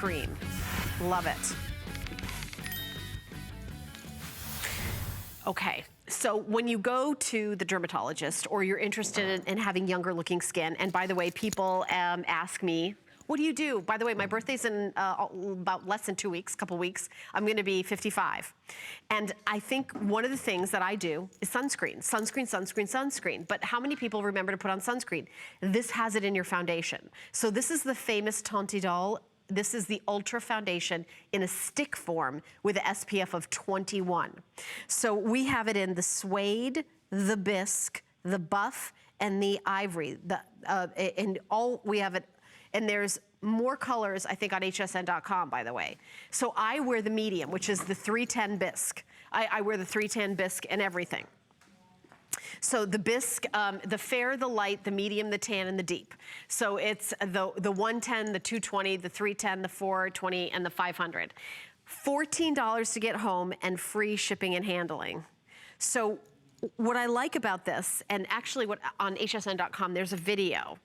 Green. Love it. Okay, so when you go to the dermatologist or you're interested in having younger looking skin, and by the way, people ask me, what do you do? By the way, my birthday's in about less than 2 weeks, couple weeks. I'm gonna be 55. And I think one of the things that I do is sunscreen, sunscreen, sunscreen, sunscreen. But how many people remember to put on sunscreen? This has it in your foundation. So this is the famous Teint Idole. This is the Ultra Foundation in a stick form with an SPF of 21. So we have it in the suede, the bisque, the buff, and the ivory. We have it, and there's more colors, I think, on hsn.com, by the way. So I wear the medium, which is the 310 bisque. I wear the 310 bisque and everything. So the bisque, the fair, the light, the medium, the tan, and the deep. So it's the 110, the 220, the 310, the 420, and the 500. $14 to get home and free shipping and handling. So what I like about this, and actually on hsn.com, there's a video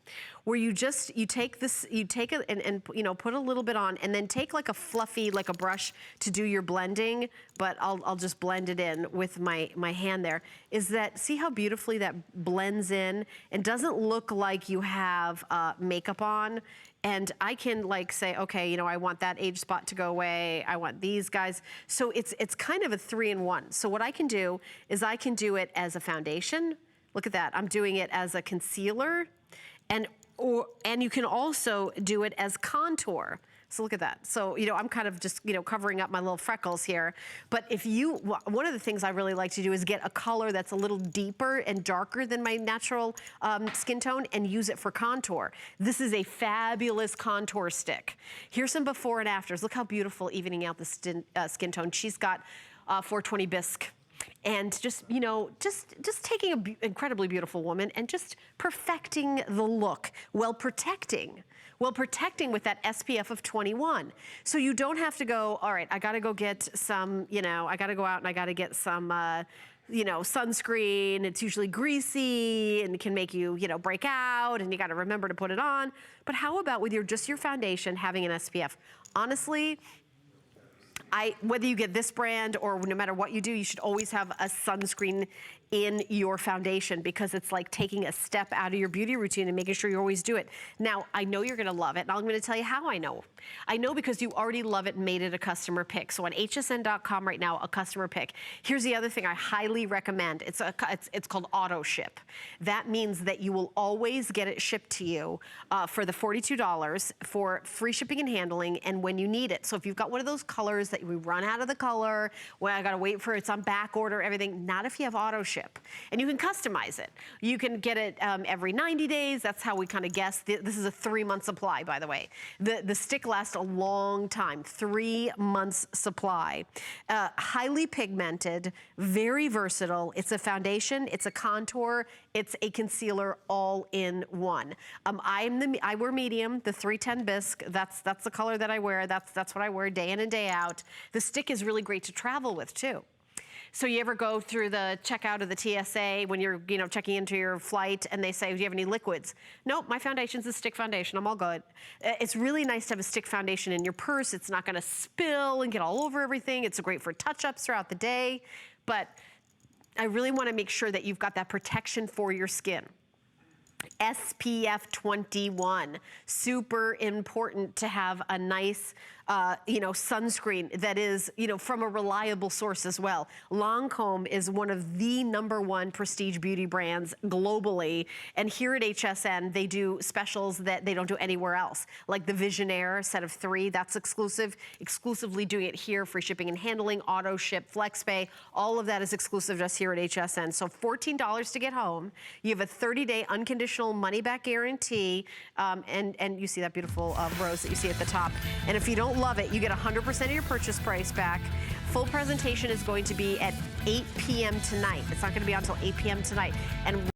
where you take this, and you know, put a little bit on, and then take like a fluffy, like a brush to do your blending, but I'll just blend it in with my hand there. Is that, see how beautifully that blends in and doesn't look like you have makeup on? And I can like say, okay, you know, I want that age spot to go away. I want these guys. So it's kind of a 3-in-1. So what I can do is I can do it as a foundation. Look at that. I'm doing it as a concealer. And you can also do it as contour. So look at that. So, you know, I'm kind of just, you know, covering up my little freckles here. But if you, one of the things I really like to do is get a color that's a little deeper and darker than my natural skin tone and use it for contour. This is a fabulous contour stick. Here's some before and afters. Look how beautiful evening out the skin tone. She's got 420 bisque. And just, you know, just taking an incredibly beautiful woman and just perfecting the look while protecting with that SPF of 21. So you don't have to go, all right, I gotta go get some, you know, I gotta go out and I gotta get some, you know, sunscreen. It's usually greasy and it can make you, you know, break out, and you gotta remember to put it on. But how about with just your foundation having an SPF? Honestly, whether you get this brand or no matter what you do, you should always have a sunscreen in your foundation, because it's like taking a step out of your beauty routine and making sure you always do it. Now, I know you're gonna love it, and I'm gonna tell you how I know. I know because you already love it and made it a customer pick. So on hsn.com right now, a customer pick. Here's the other thing I highly recommend. It's called auto ship. That means that you will always get it shipped to you for the $42 for free shipping and handling, and when you need it. So if you've got one of those colors that we run out of the color, well, I gotta wait for it's on back order, everything, not if you have auto ship. And you can customize it. You can get it every 90 days. That's how we kind of guess. This is a 3-month supply, by the way. The stick lasts a long time, 3 months supply. Highly pigmented, very versatile. It's a foundation, it's a contour, it's a concealer, all in one. I wear medium, the 310 bisque. That's the color that I wear. That's what I wear day in and day out. The stick is really great to travel with too. So you ever go through the checkout of the TSA when you're, you know, checking into your flight and they say, do you have any liquids? Nope, my foundation's a stick foundation, I'm all good. It's really nice to have a stick foundation in your purse. It's not gonna spill and get all over everything. It's great for touch-ups throughout the day. But I really wanna make sure that you've got that protection for your skin. SPF 21, super important to have a nice, you know, sunscreen that is, you know, from a reliable source as well. Lancme is one of the #1 prestige beauty brands globally, and here at HSN, they do specials that they don't do anywhere else, like the Visionaire set of 3, that's exclusively doing it here, free shipping and handling, auto ship, flex pay, all of that is exclusive just here at HSN. So $14 to get home. You have a 30-day unconditional money-back guarantee, and you see that beautiful rose that you see at the top. And if you don't love it, you get 100% of your purchase price back. Full presentation is going to be at 8 p.m. tonight. It's not going to be until 8 p.m. tonight. And